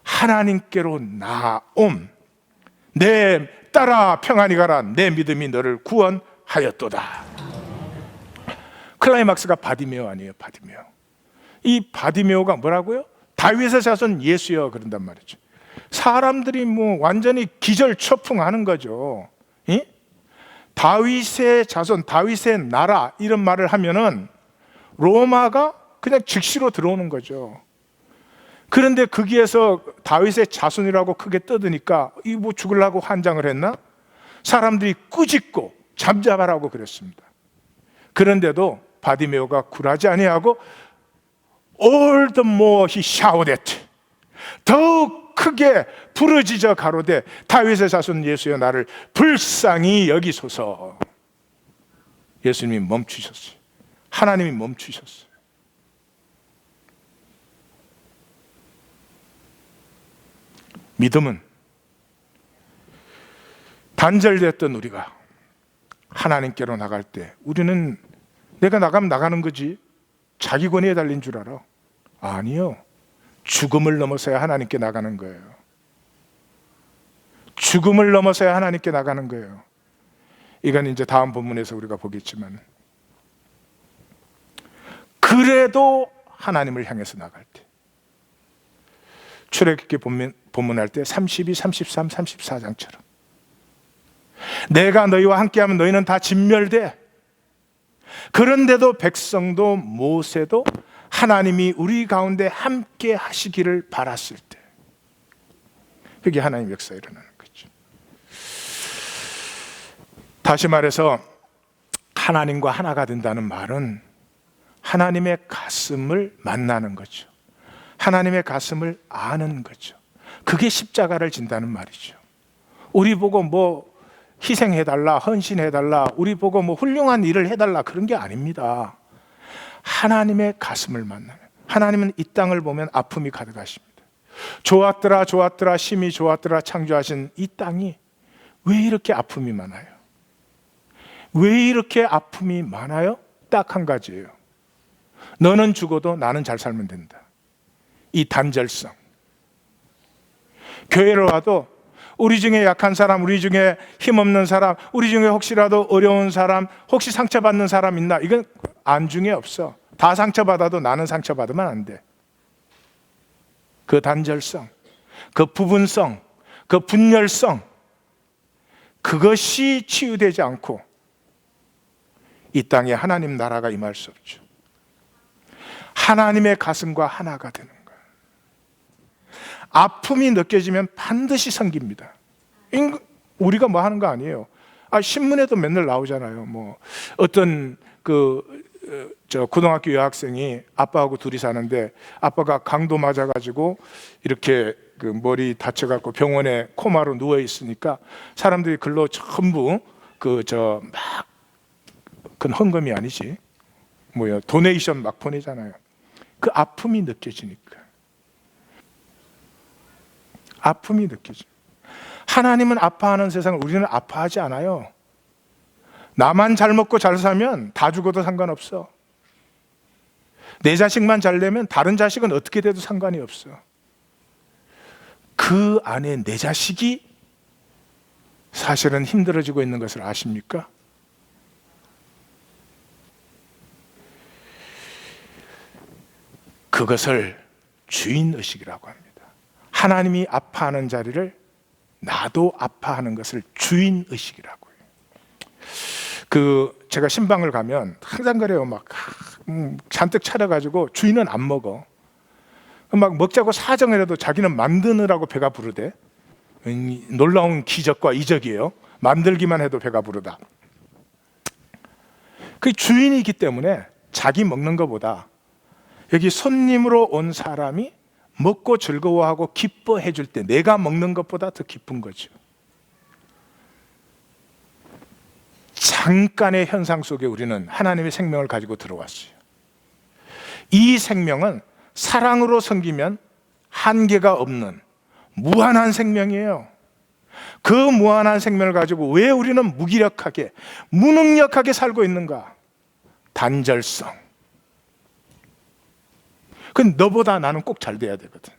하나님께로 나옴. 내 딸아 평안히 가라, 내 믿음이 너를 구원하였도다. 클라이막스가 바디메오 아니에요? 바디메오. 이 바디메오가 뭐라고요? 다윗의 자손 예수여 그런단 말이죠. 사람들이 뭐 완전히 기절초풍하는 거죠. 이? 다윗의 자손, 다윗의 나라 이런 말을 하면은 로마가 그냥 즉시로 들어오는 거죠. 그런데 거기에서 다윗의 자손이라고 크게 떠드니까 이 뭐 죽으려고 환장을 했나? 사람들이 꾸짖고 잠잠하라고 그랬습니다. 그런데도 바디메오가 굴하지 아니하고 all the more he shouted, 더욱 크게 부르짖어 가로되 다윗의 자손 예수여 나를 불쌍히 여기소서. 예수님이 멈추셨어요. 하나님이 멈추셨어요. 믿음은 단절됐던 우리가 하나님께로 나갈 때, 우리는 내가 나가면 나가는 거지 자기 권위에 달린 줄 알아? 아니요. 죽음을 넘어서야 하나님께 나가는 거예요. 죽음을 넘어서야 하나님께 나가는 거예요. 이건 이제 다음 본문에서 우리가 보겠지만, 그래도 하나님을 향해서 나갈 때, 출애굽기 본문할 때 32, 33, 34장처럼 내가 너희와 함께하면 너희는 다 진멸돼. 그런데도 백성도 모세도 하나님이 우리 가운데 함께 하시기를 바랐을 때, 그게 하나님의 역사가 일어나는 거죠. 다시 말해서 하나님과 하나가 된다는 말은 하나님의 가슴을 만나는 거죠. 하나님의 가슴을 아는 거죠. 그게 십자가를 진다는 말이죠. 우리 보고 뭐 희생해달라, 헌신해달라, 우리 보고 뭐 훌륭한 일을 해달라, 그런 게 아닙니다. 하나님의 가슴을 만나는, 하나님은 이 땅을 보면 아픔이 가득하십니다. 좋았더라 좋았더라 심히 좋았더라 창조하신 이 땅이 왜 이렇게 아픔이 많아요? 왜 이렇게 아픔이 많아요? 딱 한 가지예요. 너는 죽어도 나는 잘 살면 된다. 이 단절성. 교회로 와도 우리 중에 약한 사람, 우리 중에 힘없는 사람, 우리 중에 혹시라도 어려운 사람, 혹시 상처받는 사람 있나? 이건 안중에 없어. 다 상처받아도 나는 상처받으면 안 돼. 그 단절성, 그 부분성, 그 분열성, 그것이 치유되지 않고 이 땅에 하나님 나라가 임할 수 없죠. 하나님의 가슴과 하나가 되는 거예요. 아픔이 느껴지면 반드시 생깁니다. 우리가 뭐 하는 거 아니에요. 신문에도 맨날 나오잖아요. 뭐 어떤 저 고등학교 여학생이 아빠하고 둘이 사는데 아빠가 강도 맞아가지고 이렇게 그 머리 다쳐갖고 병원에 코마로 누워 있으니까 사람들이 글로 전부 그건 헌금이 아니지, 뭐야, 도네이션 막 보내잖아요. 그 아픔이 느껴지니까. 아픔이 느껴져. 하나님은 아파하는 세상을 우리는 아파하지 않아요. 나만 잘 먹고 잘 살면 다 죽어도 상관없어. 내 자식만 잘 되면 다른 자식은 어떻게 돼도 상관이 없어. 그 안에 내 자식이 사실은 힘들어지고 있는 것을 아십니까? 그것을 주인의식이라고 합니다. 하나님이 아파하는 자리를 나도 아파하는 것을 주인의식이라고요. 제가 신방을 가면 항상 그래요. 막 잔뜩 차려가지고 주인은 안 먹어. 막 먹자고 사정을 해도 자기는 만드느라고 배가 부르대. 놀라운 기적과 이적이에요. 만들기만 해도 배가 부르다. 그 주인이기 때문에 자기 먹는 것보다 여기 손님으로 온 사람이 먹고 즐거워하고 기뻐해 줄 때 내가 먹는 것보다 더 기쁜 거죠. 잠깐의 현상 속에 우리는 하나님의 생명을 가지고 들어왔어요. 이 생명은 사랑으로 섬기면 한계가 없는 무한한 생명이에요. 그 무한한 생명을 가지고 왜 우리는 무기력하게, 무능력하게 살고 있는가? 단절성. 그 너보다 나는 꼭 잘 돼야 되거든.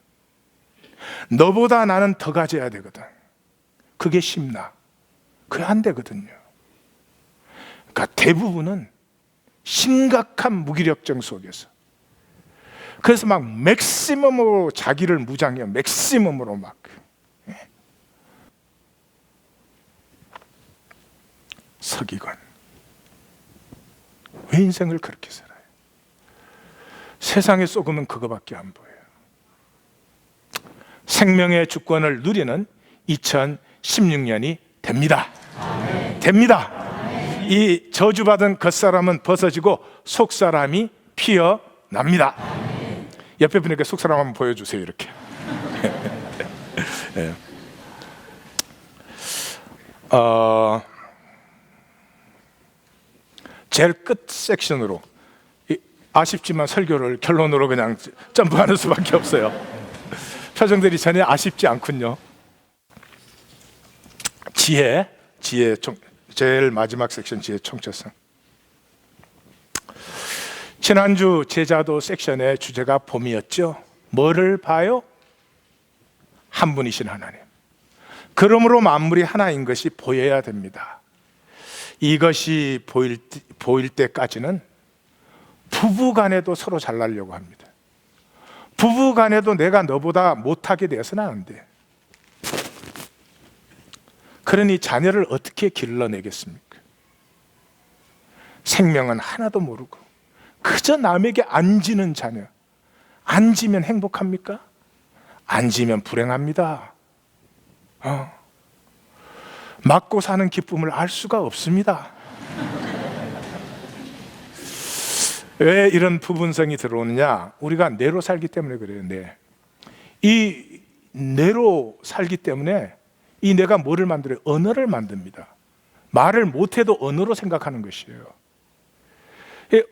너보다 나는 더 가져야 되거든. 그게 심나. 그게 안 되거든요. 그러니까 대부분은 심각한 무기력증 속에서, 그래서 막 맥시멈으로 자기를 무장해요. 맥시멈으로 막. 서기관. 왜 인생을 그렇게 살아요? 세상에 쏘으면 그거밖에 안 보여요. 생명의 주권을 누리는 2016년이 됩니다. 됩니다. 이 저주받은 겉사람은 벗어지고 속사람이 피어납니다. 옆에 분에게 속사람 한번 보여주세요. 이렇게. 네. 제일 끝 섹션으로, 아쉽지만 설교를 결론으로 그냥 점프하는 수밖에 없어요. 표정들이 전혀 아쉽지 않군요. 지혜 제일 마지막 섹션, 지혜 총체성. 지난주 제자도 섹션의 주제가 봄이었죠. 뭐를 봐요? 한 분이신 하나님. 그러므로 만물이 하나인 것이 보여야 됩니다. 이것이 보일 때까지는 부부 간에도 서로 잘나려고 합니다. 부부 간에도 내가 너보다 못하게 되어서는 안 돼. 그러니 자녀를 어떻게 길러내겠습니까? 생명은 하나도 모르고 그저 남에게 안지는 자녀. 안지면 행복합니까? 안지면 불행합니다. 맞고 사는 기쁨을 알 수가 없습니다. 왜 이런 부분성이 들어오느냐? 우리가 뇌로 살기 때문에 그래요. 이 뇌로 살기 때문에 이 뇌가 뭐를 만들어요? 언어를 만듭니다. 말을 못해도 언어로 생각하는 것이에요.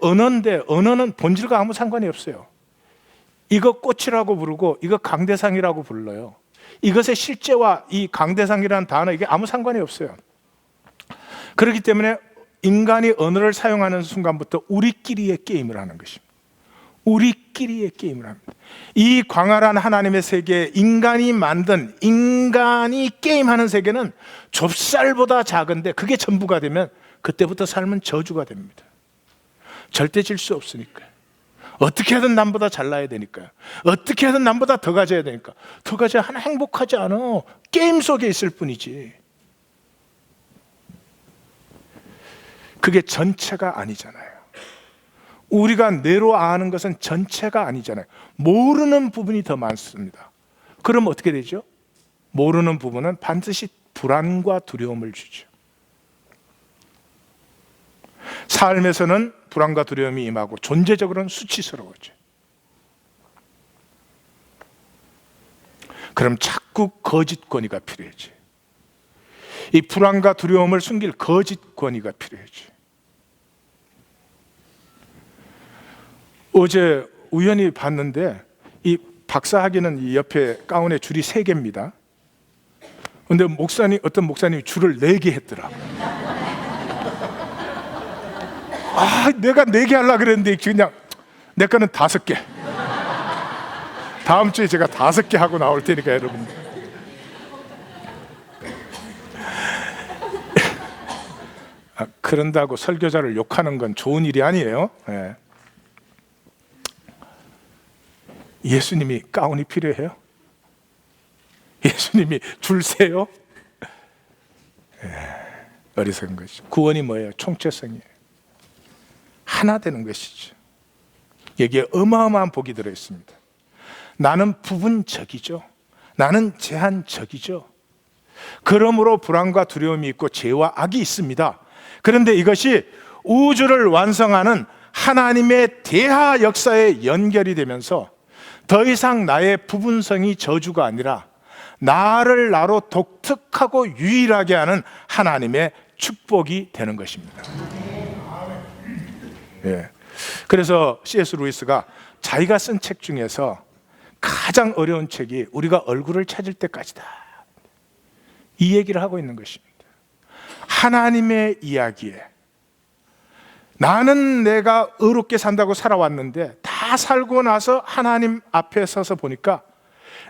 언어인데 언어는 본질과 아무 상관이 없어요. 이거 꽃이라고 부르고 이거 강대상이라고 불러요. 이것의 실제와 이 강대상이라는 단어, 이게 아무 상관이 없어요. 그렇기 때문에 인간이 언어를 사용하는 순간부터 우리끼리의 게임을 하는 것입니다. 우리끼리의 게임을 합니다. 이 광활한 하나님의 세계에 인간이 만든, 인간이 게임하는 세계는 좁쌀보다 작은데 그게 전부가 되면 그때부터 삶은 저주가 됩니다. 절대 질 수 없으니까요. 어떻게 하든 남보다 잘나야 되니까요. 어떻게 하든 남보다 더 가져야 되니까. 더 가져야 하나 행복하지 않아. 게임 속에 있을 뿐이지. 그게 전체가 아니잖아요. 우리가 뇌로 아는 것은 전체가 아니잖아요. 모르는 부분이 더 많습니다. 그럼 어떻게 되죠? 모르는 부분은 반드시 불안과 두려움을 주죠. 삶에서는 불안과 두려움이 임하고 존재적으로는 수치스러워져. 그럼 자꾸 거짓 권위가 필요해지. 이 불안과 두려움을 숨길 거짓 권위가 필요해지. 어제 우연히 봤는데 이 박사학위는 이 옆에 가운에 줄이 3개입니다. 근데 어떤 목사님이 줄을 4개 했더라. 내가 4개 하려고 그랬는데 그냥 내 거는 5개. 다음 주에 제가 5개 하고 나올 테니까 여러분. 그런다고 설교자를 욕하는 건 좋은 일이 아니에요. 네. 예수님이 가운이 필요해요? 예수님이 줄 세요? 어리석은 것이죠. 구원이 뭐예요? 총체성이에요. 하나 되는 것이죠. 여기에 어마어마한 복이 들어있습니다. 나는 부분적이죠. 나는 제한적이죠. 그러므로 불안과 두려움이 있고 죄와 악이 있습니다. 그런데 이것이 우주를 완성하는 하나님의 대하 역사에 연결이 되면서 더 이상 나의 부분성이 저주가 아니라 나를 나로 독특하고 유일하게 하는 하나님의 축복이 되는 것입니다. 예. 그래서 C.S. 루이스가 자기가 쓴 책 중에서 가장 어려운 책이 우리가 얼굴을 찾을 때까지다, 이 얘기를 하고 있는 것입니다. 하나님의 이야기에 나는 내가 의롭게 산다고 살아왔는데 다 살고 나서 하나님 앞에 서서 보니까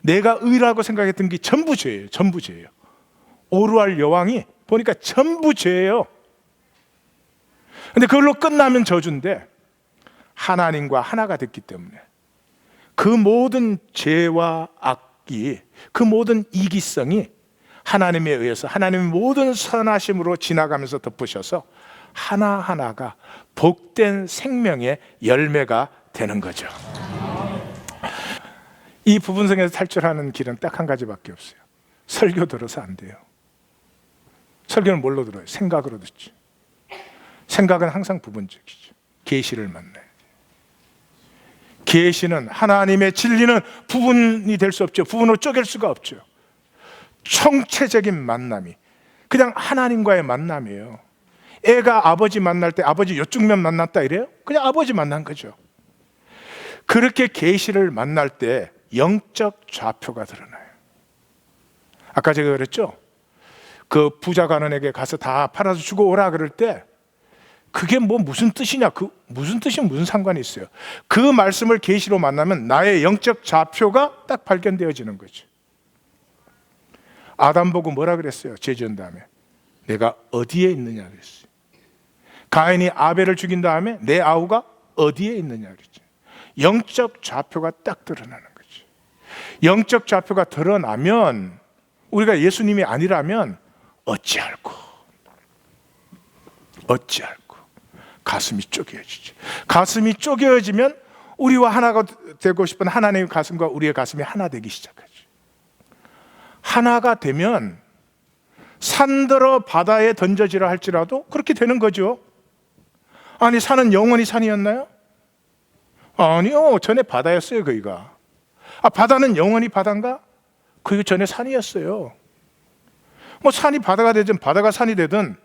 내가 의라고 생각했던 게 전부 죄예요. 전부 죄예요. 오르알 여왕이 보니까 전부 죄예요. 근데 그걸로 끝나면 저주인데 하나님과 하나가 됐기 때문에 그 모든 죄와 악이, 그 모든 이기성이 하나님에 의해서 하나님의 모든 선하심으로 지나가면서 덮으셔서 하나하나가 복된 생명의 열매가 되는 거죠. 이 부분성에서 탈출하는 길은 딱 한 가지밖에 없어요. 설교 들어서 안 돼요. 설교는 뭘로 들어요? 생각으로 듣지. 생각은 항상 부분적이죠. 계시를 만나요. 계시는, 하나님의 진리는 부분이 될 수 없죠. 부분으로 쪼갤 수가 없죠. 총체적인 만남이 그냥 하나님과의 만남이에요. 애가 아버지 만날 때 아버지 이쪽 면 만났다 이래요? 그냥 아버지 만난 거죠. 그렇게 계시를 만날 때 영적 좌표가 드러나요. 아까 제가 그랬죠? 그 부자 간원에게 가서 다 팔아서 주고 오라 그럴 때 그게 뭐 무슨 뜻이냐, 그 무슨 뜻이 무슨 상관이 있어요. 그 말씀을 계시로 만나면 나의 영적 좌표가 딱 발견되어지는 거죠. 아담 보고 뭐라 그랬어요? 죄 지은 다음에 내가 어디에 있느냐 그랬어요. 가인이 아벨을 죽인 다음에 내 아우가 어디에 있느냐 그랬죠. 영적 좌표가 딱 드러나는 거죠. 영적 좌표가 드러나면 우리가 예수님이 아니라면 어찌할꼬 가슴이 쪼개어지죠. 가슴이 쪼개어지면 우리와 하나가 되고 싶은 하나님의 가슴과 우리의 가슴이 하나 되기 시작하죠. 하나가 되면 산들어 바다에 던져지라 할지라도 그렇게 되는 거죠. 아니, 산은 영원히 산이었나요? 아니요, 전에 바다였어요. 거기가. 바다는 영원히 바다인가? 그 전에 산이었어요. 뭐 산이 바다가 되든 바다가 산이 되든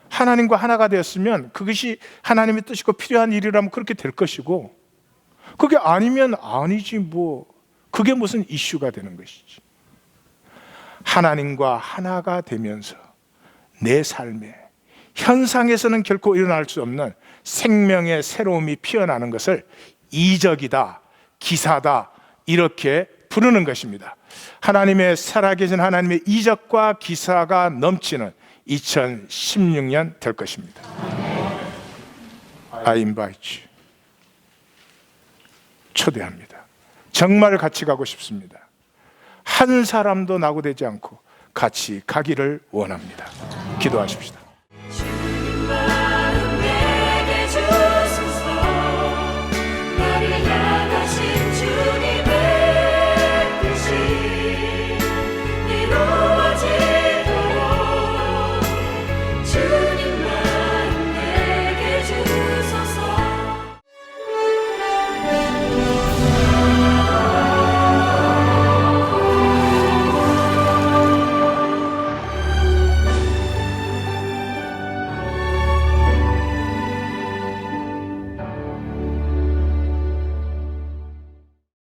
하나님과 하나가 되었으면 그것이 하나님의 뜻이고 필요한 일이라면 그렇게 될 것이고, 그게 아니면 아니지 뭐 그게 무슨 이슈가 되는 것이지. 하나님과 하나가 되면서 내 삶에 현상에서는 결코 일어날 수 없는 생명의 새로움이 피어나는 것을 이적이다, 기사다, 이렇게 부르는 것입니다. 하나님의 살아계신 하나님의 이적과 기사가 넘치는 2016년 될 것입니다. I invite you. 초대합니다. 정말 같이 가고 싶습니다. 한 사람도 낙오되지 않고 같이 가기를 원합니다. 기도하십시다.